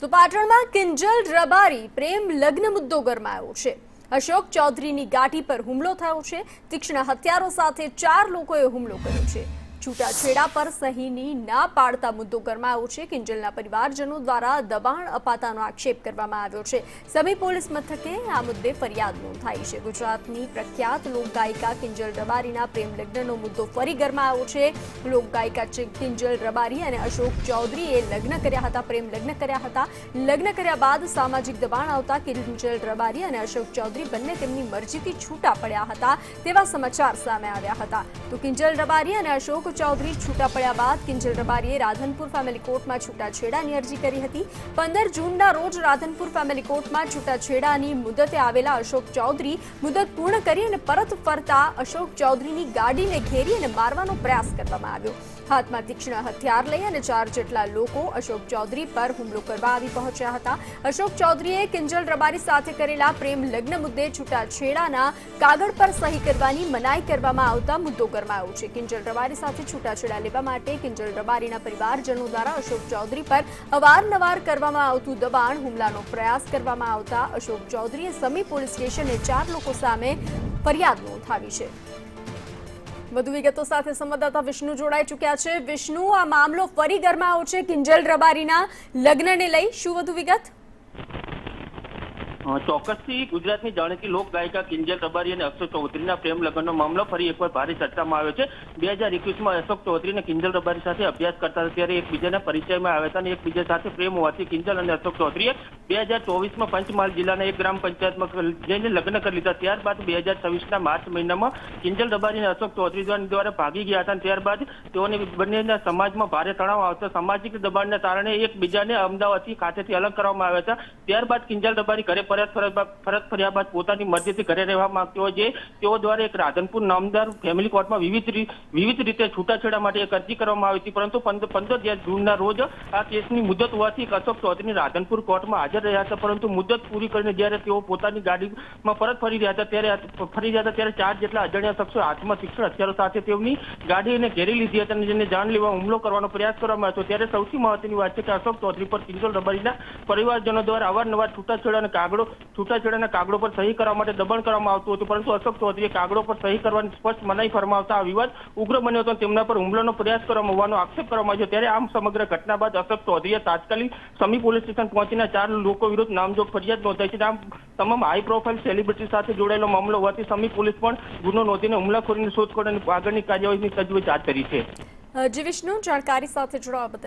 તો પાટણમાં કિંજલ રબારી પ્રેમ લગ્ન મુદ્દો ગરમાયો છે। અશોક ચૌધરીની ગાડી પર હુમલો થયો છે। તીક્ષ્ણ હથિયારો સાથે 4 લોકોએ હુમલો કર્યો છે। છૂટાછેડા પર સહીની ના પાડતા મુદ્દો ગરમાયો છે। કિંજલના પરિવારજનો દ્વારા દબાણ અપાતાનો આક્ષેપ કરવામાં આવ્યો છે। સમી પોલીસ મથકે આ મુદ્દે ફરિયાદ નોંધાઈ છે। ગુજરાતની પ્રખ્યાત લોકગાયિકા કિંજલ રબારીના પ્રેમ લગ્નનો મુદ્દો ફરી ગરમાયો છે। લોકગાયિકા કિંજલ રબારી અને અશોક ચૌધરીએ લગ્ન કર્યા હતા, પ્રેમ લગ્ન કર્યા હતા। લગ્ન કર્યા બાદ સામાજિક દબાણ આવતા કિંજલ રબારી અને અશોક ચૌધરી બંને તેમની મરજીથી છૂટા પડ્યા હતા તેવા સમાચાર સામે આવ્યા હતા। તો કિંજલ રબારી અને અશોક ચૌધરી છૂટા પડ્યા બાદ કિંજલ રબારીએ રાધનપુર ફેમિલી કોર્ટમાં છૂટાછેડાની અરજી કરી હતી। 15 જૂનના રોજ રાધનપુર ફેમિલી કોર્ટમાં છૂટાછેડાની મુદતે આવેલા અશોક ચૌધરી મુદત પૂર્ણ કરી અને પરત ફરતા અશોક ચૌધરીની ગાડીને ઘેરી અને મારવાનો પ્રયાસ કરવામાં આવ્યો। હાથમાં તીક્ષ્ણ હથિયાર લઈ અને 4 જેટલા લોકો અશોક ચૌધરી પર હુમલો કરવા આવી પહોંચ્યા હતા। અશોક ચૌધરીએ કિંજલ રબારી સાથે કરેલા પ્રેમ લગ્ન મુદ્દે છૂટાછેડાના કાગળ પર સહી કરવાની મનાઈ કરવામાં આવતા મુદ્દો ગરમાયો છે। કિંજલ રબારી સાથે છૂટાછેડા લેવા માટે કિંજલ રબારીના પરિવારજનો દ્વારા અશોક ચૌધરી પર અવારનવાર કરવામાં આવતું દબાણ, હુમલાનો પ્રયાસ કરવામાં આવતા અશોક ચૌધરીએ સમી પોલીસ સ્ટેશને 4 લોકો સામે ફરિયાદ નોંધાવી છે। વધુ વિગતો સાથે સંવાદદાતા વિષ્ણુ જોડાઈ ચૂક્યા છે। વિષ્ણુ, આ મામલો ફરી ગરમાયો છે કિંજલ રબારીના લગ્નને લઈ, શું વધુ વિગત? ચોક્કસથી ગુજરાતની જાણીતી લોક ગાયિકા કિંજલ રબારી અને અશોક ચૌધરીના પ્રેમ લગ્નનો મામલો ફરી એકવાર ભારે ચર્ચામાં આવ્યો છે। 2021માં અશોક ચૌધરી અને કિંજલ રબારી સાથે અભ્યાસ કરતા હતા ત્યારે એકબીજાના પરિચયમાં આવ્યા હતા અને એકબીજા સાથે પ્રેમ હોવાથી કિંજલ અને અશોક ચૌધરીએ 2024માં પંચમહાલ જિલ્લાના એક ગ્રામ પંચાયતમાં જઈને લગ્ન કરી લીધા। ત્યારબાદ 2026ના માર્ચ મહિનામાં કિંજલ રબારી અને અશોક ચૌધરી દ્વારા ભાગી ગયા હતા। ત્યારબાદ તેઓને બંનેના સમાજમાં ભારે તણાવ આવતા સામાજિક દબાણના કારણે એકબીજાને અમદાવાદથી ખાતેથી અલગ કરવામાં આવ્યા હતા। ત્યારબાદ કિંજલ રબારી ઘરે ફરજ ફર્યા બાદ પોતાની મરજીથી ઘરે રહેવા માંગતો હોય છે તેઓ દ્વારા એક રાધનપુર નામદાર ફેમિલી કોર્ટમાં વિવિધ રીતે છૂટાછેડા માટે એક અરજી કરવામાં આવી હતી, પરંતુ 15 જૂનના રોજ આ કેસની મુદત હોવાથી અશોક ચૌધરી રાધનપુર કોર્ટમાં હાજર રહ્યા હતા, પરંતુ મુદત પૂરી કરીને જ્યારે તેઓ પોતાની ગાડીમાં પરત ફરી રહ્યા હતા ત્યારે 4 જેટલા અજાણ્યા શખ્સો હાથમાં તીક્ષ્ણ હથિયારો સાથે તેઓની ગાડીને ઘેરી લીધી હતી અને જેને જાન લેવા હુમલો કરવાનો પ્રયાસ કરવામાં આવ્યો। ત્યારે સૌથી મહત્વની વાત છે કે અશોક ચૌધરી પર કિંજલ રબારીના પરિવારજનો દ્વારા અવારનવાર છૂટાછેડાના કાગળો પર સહી કરવા માટે દબાણ કરવામાં આવતું હતું, પરંતુ અશોક ચૌધરીએ કાગળો પર સહી કરવાની સ્પષ્ટ મનાઈ ફરમાવતા આ વિવાદ ઉગ્ર બન્યો હતો। તેમના પર હુમલાનો પ્રયાસ કરવામાં હોવાનો આક્ષેપ કરવામાં આવ્યો। ત્યારે આમ સમગ્ર ઘટના બાદ અશોક ચૌધરીએ તાત્કાલિક સમી પોલીસ સ્ટેશન પહોંચીને 4 લોકો વિરુદ્ધ નામજોગ ફરિયાદ નોંધાઈ છે। આમ તમામ હાઈ પ્રોફાઇલ સેલિબ્રિટી સાથે જોડાયેલો મામલો હોવાથી સમી પોલીસ પણ ગુનો નોંધીને હુમલાખોરીની શોધખોળ અને આગળની કાર્યવાહીની તજવીજ હાથ ધરી છે। જી વિષ્ણુ, જાણકારી સાથે જોડાવા બદલ